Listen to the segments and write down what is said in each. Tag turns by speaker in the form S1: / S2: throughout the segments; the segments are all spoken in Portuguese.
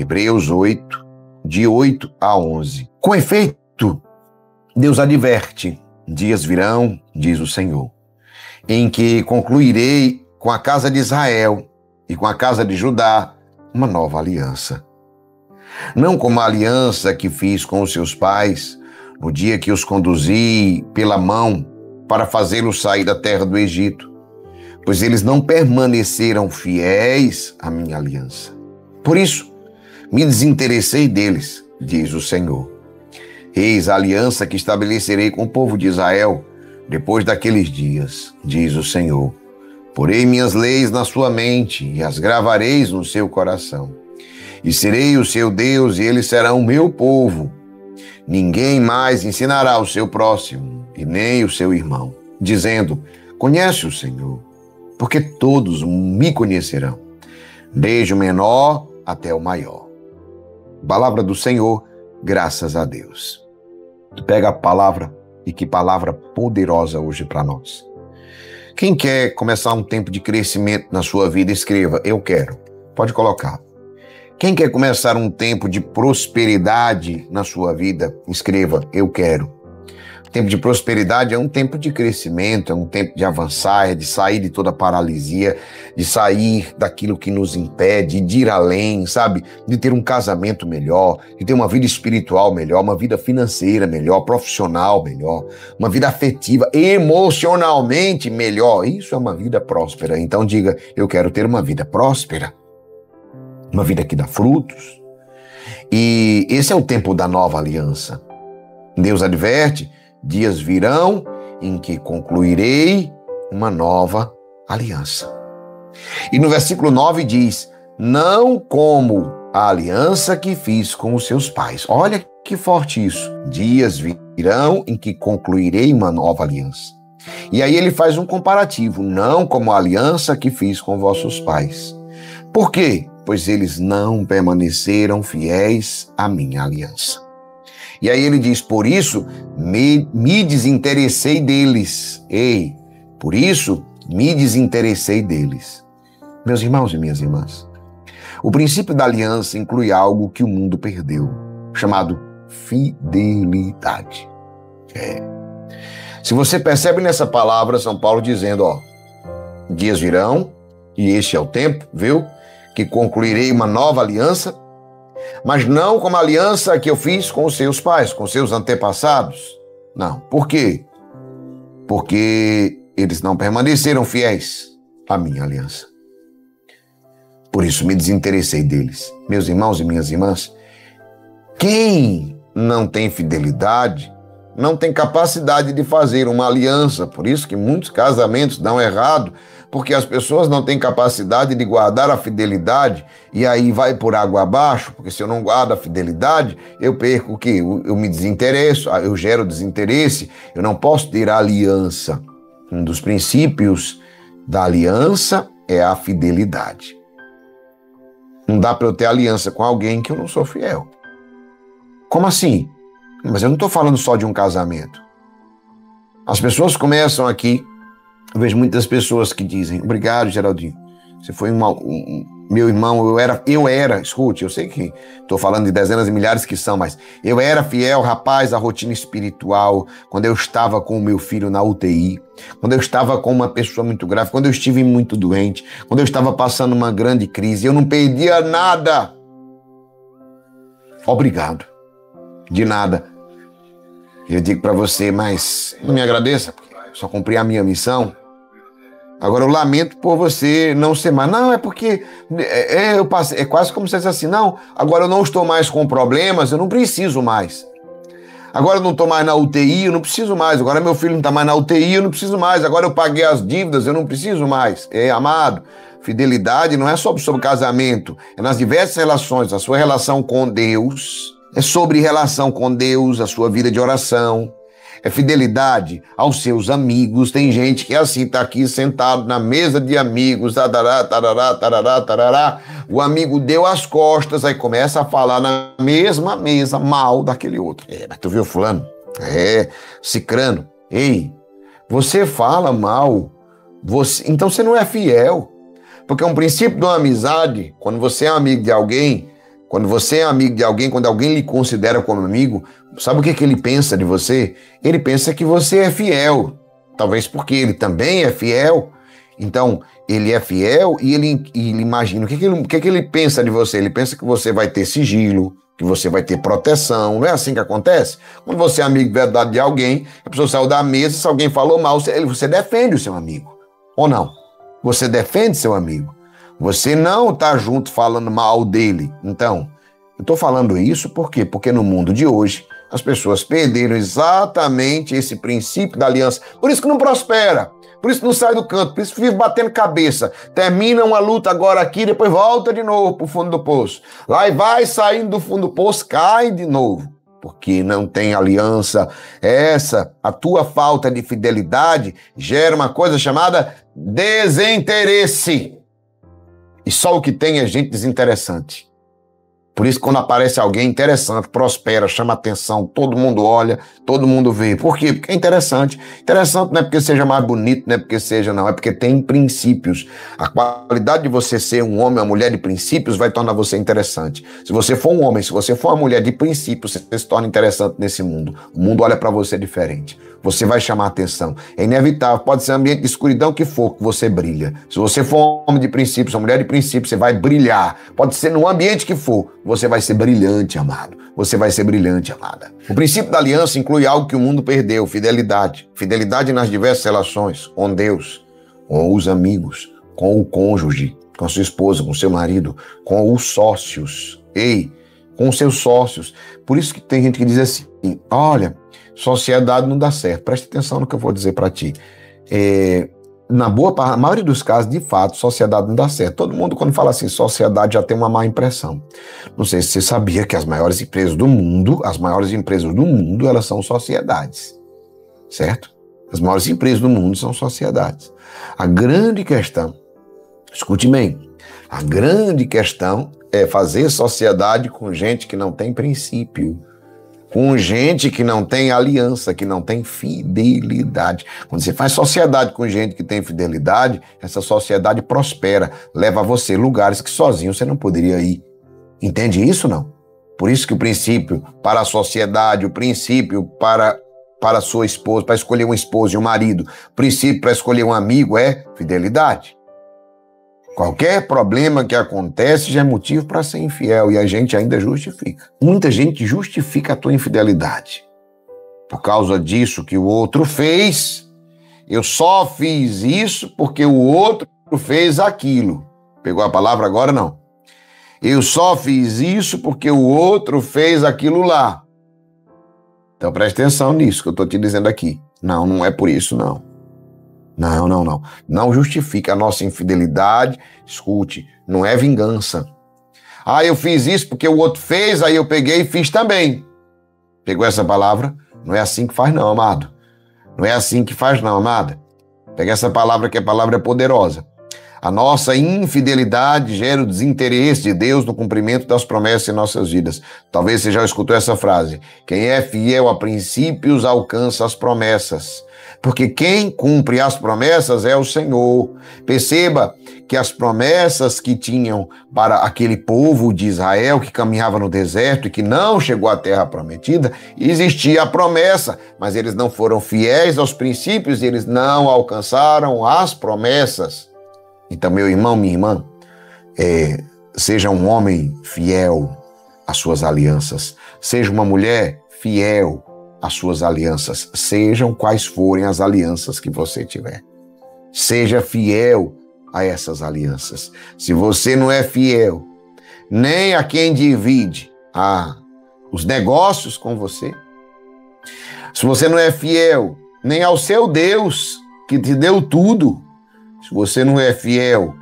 S1: Hebreus 8, de 8 a 11. Com efeito, Deus adverte, dias virão, diz o Senhor, em que concluirei com a casa de Israel e com a casa de Judá uma nova aliança. Não como a aliança que fiz com os seus pais, no dia que os conduzi pela mão para fazê-los sair da terra do Egito, pois eles não permaneceram fiéis à minha aliança. Por isso, me desinteressei deles, diz o Senhor. Eis a aliança que estabelecerei com o povo de Israel depois daqueles dias, diz o Senhor. Porei minhas leis na sua mente e as gravareis no seu coração. E serei o seu Deus e eles serão o meu povo. Ninguém mais ensinará o seu próximo e nem o seu irmão, dizendo, conhece o Senhor, porque todos me conhecerão, desde o menor até o maior. Palavra do Senhor, graças a Deus. Tu pega a palavra, e que palavra poderosa hoje para nós. Quem quer começar um tempo de crescimento na sua vida, escreva, eu quero. Pode colocar. Quem quer começar um tempo de prosperidade na sua vida, escreva, eu quero. Tempo de prosperidade é um tempo de crescimento, é um tempo de avançar, é de sair de toda paralisia, de sair daquilo que nos impede, de ir além, sabe? De ter um casamento melhor, de ter uma vida espiritual melhor, uma vida financeira melhor, profissional melhor, uma vida afetiva, emocionalmente melhor. Isso é uma vida próspera. Então diga, eu quero ter uma vida próspera, uma vida que dá frutos. E esse é o tempo da nova aliança. Deus adverte, dias virão em que concluirei uma nova aliança. E no versículo 9 diz, não como a aliança que fiz com os seus pais. Olha que forte isso. Dias virão em que concluirei uma nova aliança. E aí ele faz um comparativo, não como a aliança que fiz com vossos pais. Por quê? Pois eles não permaneceram fiéis à minha aliança. E aí ele diz, por isso me desinteressei deles. Ei, por isso me desinteressei deles. Meus irmãos e minhas irmãs, o princípio da aliança inclui algo que o mundo perdeu, chamado fidelidade. Se você percebe nessa palavra, São Paulo dizendo, dias virão, e este é o tempo, viu? Que concluirei uma nova aliança, mas não como a aliança que eu fiz com os seus pais, com os seus antepassados. Não. Por quê? Porque eles não permaneceram fiéis à minha aliança. Por isso me desinteressei deles. Meus irmãos e minhas irmãs, quem não tem fidelidade, não tem capacidade de fazer uma aliança. Por isso que muitos casamentos dão errado, porque as pessoas não têm capacidade de guardar a fidelidade e aí vai por água abaixo, porque se eu não guardo a fidelidade, eu perco o quê? Eu me desinteresso, eu gero desinteresse, eu não posso ter a aliança. Um dos princípios da aliança é a fidelidade. Não dá para eu ter aliança com alguém que eu não sou fiel. Como assim? Mas eu não estou falando só de um casamento. As pessoas começam aqui, eu vejo muitas pessoas que dizem, obrigado, Geraldinho, você foi meu irmão, eu era, escute, eu sei que estou falando de dezenas de milhares que são, mas eu era fiel, rapaz, à rotina espiritual, quando eu estava com o meu filho na UTI, quando eu estava com uma pessoa muito grave, quando eu estive muito doente, quando eu estava passando uma grande crise, eu não perdia nada. Obrigado. De nada. Eu digo para você, mas não me agradeça, porque eu só cumpri a minha missão. Agora eu lamento por você não ser mais. Não, é porque eu passei, é quase como se fosse assim, não, agora eu não estou mais com problemas, eu não preciso mais. Agora eu não estou mais na UTI, eu não preciso mais. Agora meu filho não está mais na UTI, eu não preciso mais. Agora eu paguei as dívidas, eu não preciso mais. Amado, fidelidade não é só sobre casamento, é nas diversas relações. A sua relação com Deus é sobre relação com Deus, a sua vida de oração. É fidelidade aos seus amigos. Tem gente que é assim, tá aqui sentado na mesa de amigos, tarará, tarará, tarará, tarará. O amigo deu as costas, aí começa a falar na mesma mesa mal daquele outro. Mas tu viu fulano? Cicrano. Ei, você fala mal, então você não é fiel. Porque é um princípio de uma amizade, quando você é amigo de alguém, Quando você é amigo de alguém, quando alguém lhe considera como amigo, sabe o que que ele pensa de você? Ele pensa que você é fiel. Talvez porque ele também é fiel. Então, ele é fiel e ele imagina. O que que ele pensa de você? Ele pensa que você vai ter sigilo, que você vai ter proteção. Não é assim que acontece? Quando você é amigo verdade de alguém, a pessoa saiu da mesa, se alguém falou mal, você defende o seu amigo. Ou não? Você defende seu amigo. Você não está junto falando mal dele. Então, eu estou falando isso por quê? Porque no mundo de hoje, as pessoas perderam exatamente esse princípio da aliança. Por isso que não prospera. Por isso não sai do canto. Por isso vive batendo cabeça. Termina uma luta agora aqui, depois volta de novo para o fundo do poço. Lá e vai saindo do fundo do poço, cai de novo. Porque não tem aliança. A tua falta de fidelidade gera uma coisa chamada desinteresse. E só o que tem é gente desinteressante. Por isso, quando aparece alguém interessante, prospera, chama atenção, todo mundo olha, todo mundo vê. Por quê? Porque é interessante. Interessante não é porque seja mais bonito, não é porque seja, não. É porque tem princípios. A qualidade de você ser um homem, uma mulher de princípios, vai tornar você interessante. Se você for um homem, se você for uma mulher de princípios, você se torna interessante nesse mundo. O mundo olha para você diferente. Você vai chamar atenção. É inevitável. Pode ser um ambiente de escuridão que for, que você brilha. Se você for um homem de princípios, uma mulher de princípios, você vai brilhar. Pode ser no ambiente que for. Você vai ser brilhante, amado. Você vai ser brilhante, amada. O princípio da aliança inclui algo que o mundo perdeu, fidelidade. Fidelidade nas diversas relações, com Deus, com os amigos, com o cônjuge, com a sua esposa, com seu marido, com os sócios. Com os seus sócios. Por isso que tem gente que diz assim, olha, sociedade não dá certo. Preste atenção no que eu vou dizer para ti. Na maioria dos casos, de fato, sociedade não dá certo. Todo mundo, quando fala assim, sociedade, já tem uma má impressão. Não sei se você sabia que as maiores empresas do mundo, elas são sociedades. Certo? As maiores empresas do mundo são sociedades. A grande questão, escute bem, a grande questão é fazer sociedade com gente que não tem princípio. Com gente que não tem aliança, que não tem fidelidade. Quando você faz sociedade com gente que tem fidelidade, essa sociedade prospera, leva a você lugares que sozinho você não poderia ir. Entende isso, não? Por isso que o princípio para a sociedade, o princípio para a sua esposa, para escolher uma esposa e um marido, o princípio para escolher um amigo é fidelidade. Qualquer problema que acontece já é motivo para ser infiel e a gente ainda justifica. Muita gente justifica a tua infidelidade. Por causa disso que o outro fez, eu só fiz isso porque o outro fez aquilo. Pegou a palavra agora? Não. Eu só fiz isso porque o outro fez aquilo lá. Então preste atenção nisso que eu estou te dizendo aqui. Não, não é por isso, não. Não. Não justifica a nossa infidelidade. Escute, não é vingança. Eu fiz isso porque o outro fez, aí eu peguei e fiz também. Pegou essa palavra? Não é assim que faz não, amado. Não é assim que faz não, amada. Pega essa palavra que a palavra é poderosa. A nossa infidelidade gera o desinteresse de Deus no cumprimento das promessas em nossas vidas. Talvez você já escutou essa frase. Quem é fiel a princípios alcança as promessas. Porque quem cumpre as promessas é o Senhor. Perceba que as promessas que tinham para aquele povo de Israel que caminhava no deserto e que não chegou à terra prometida, existia a promessa, mas eles não foram fiéis aos princípios e eles não alcançaram as promessas. Então, meu irmão, minha irmã, seja um homem fiel às suas alianças, seja uma mulher fiel às suas alianças, sejam quais forem as alianças que você tiver. Seja fiel a essas alianças. Se você não é fiel, nem a quem divide os negócios com você, se você não é fiel nem ao seu Deus, que te deu tudo, se você não é fiel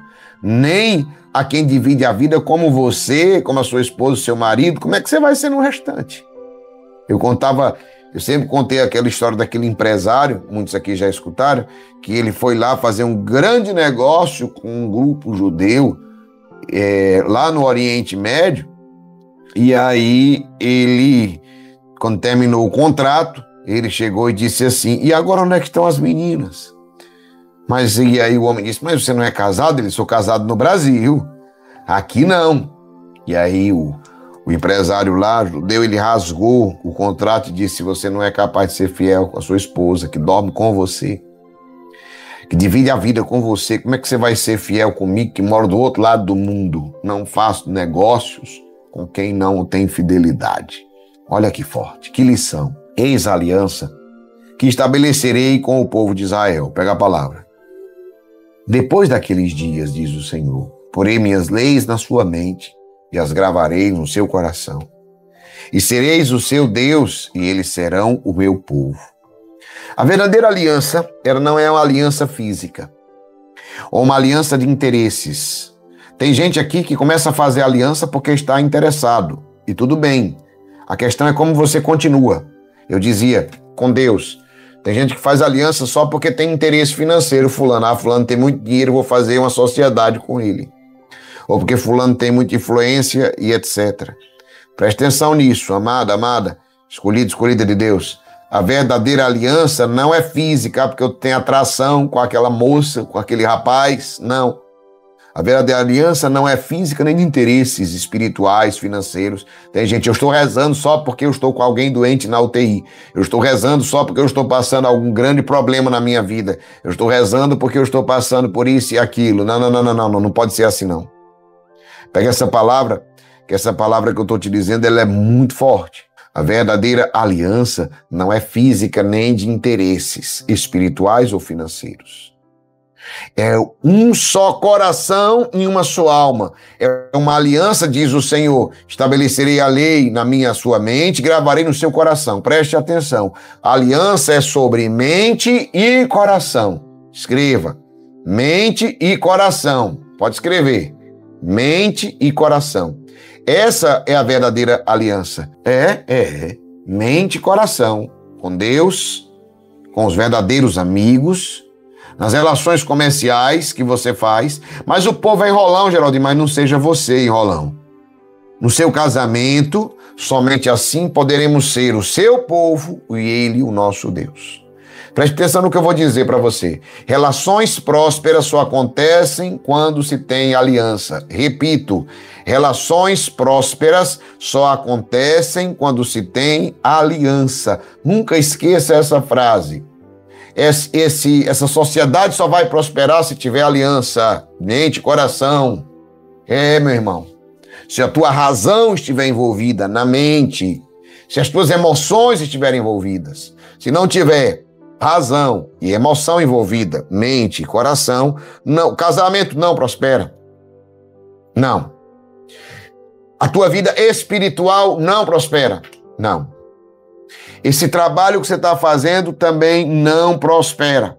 S1: nem a quem divide a vida como você, como a sua esposa, seu marido, como é que você vai ser no restante? Eu sempre contei aquela história daquele empresário, muitos aqui já escutaram, que ele foi lá fazer um grande negócio com um grupo judeu lá no Oriente Médio, e aí ele, quando terminou o contrato, ele chegou e disse assim, e agora onde é que estão as meninas? E aí o homem disse, mas você não é casado? Ele, sou casado no Brasil, aqui não. E aí o O empresário lá, judeu, ele rasgou o contrato e disse: você não é capaz de ser fiel com a sua esposa, que dorme com você, que divide a vida com você. Como é que você vai ser fiel comigo, que mora do outro lado do mundo? Não faço negócios com quem não tem fidelidade. Olha que forte, que lição. Eis a aliança que estabelecerei com o povo de Israel. Pega a palavra. Depois daqueles dias, diz o Senhor, porei minhas leis na sua mente e as gravarei no seu coração. E sereis o seu Deus, e eles serão o meu povo. A verdadeira aliança, ela não é uma aliança física, ou uma aliança de interesses. Tem gente aqui que começa a fazer aliança porque está interessado, e tudo bem. A questão é como você continua. Eu dizia, com Deus, tem gente que faz aliança só porque tem interesse financeiro. Fulano tem muito dinheiro, vou fazer uma sociedade com ele. Ou porque fulano tem muita influência e etc. Preste atenção nisso, amada, escolhida de Deus. A verdadeira aliança não é física, porque eu tenho atração com aquela moça, com aquele rapaz, não. A verdadeira aliança não é física nem de interesses espirituais, financeiros. Tem gente, eu estou rezando só porque eu estou com alguém doente na UTI. Eu estou rezando só porque eu estou passando algum grande problema na minha vida. Eu estou rezando porque eu estou passando por isso e aquilo. Não pode ser assim não. Pega essa palavra, que essa palavra que eu estou te dizendo, ela é muito forte. A verdadeira aliança não é física nem de interesses espirituais ou financeiros. É um só coração e uma só alma. É uma aliança, diz o Senhor. Estabelecerei a lei na sua mente, gravarei no seu coração. Preste atenção. A aliança é sobre mente e coração. Escreva. Mente e coração. Pode escrever. Mente e coração. Essa é a verdadeira aliança. Mente e coração. Com Deus, com os verdadeiros amigos, nas relações comerciais que você faz. Mas o povo é enrolão, Geraldinho, mas não seja você enrolão. No seu casamento, somente assim poderemos ser o seu povo e ele o nosso Deus. Preste atenção no que eu vou dizer para você. Relações prósperas só acontecem quando se tem aliança. Repito, relações prósperas só acontecem quando se tem aliança. Nunca esqueça essa frase. Essa sociedade só vai prosperar se tiver aliança, mente e coração. Meu irmão. Se a tua razão estiver envolvida na mente, se as tuas emoções estiverem envolvidas, se não tiver razão e emoção envolvida, mente e coração, não, casamento não prospera. Não. A tua vida espiritual não prospera. Não. Esse trabalho que você está fazendo também não prospera.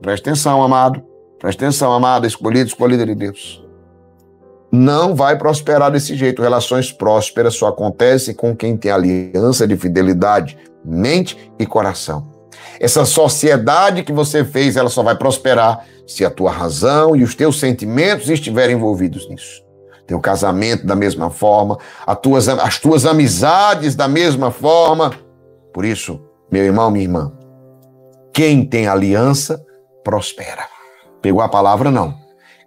S1: Presta atenção, amado. Presta atenção, amada, escolhida de Deus. Não vai prosperar desse jeito. Relações prósperas só acontecem com quem tem aliança de fidelidade, mente e coração. Essa sociedade que você fez, ela só vai prosperar se a tua razão e os teus sentimentos estiverem envolvidos nisso. Teu casamento da mesma forma, as tuas amizades da mesma forma. Por isso, meu irmão, minha irmã, quem tem aliança, prospera. Pegou a palavra? Não.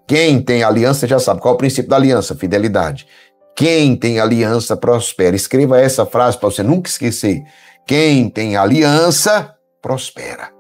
S1: Quem tem aliança já sabe. Qual é o princípio da aliança? Fidelidade. Quem tem aliança, prospera. Escreva essa frase para você nunca esquecer. Quem tem aliança, prospera.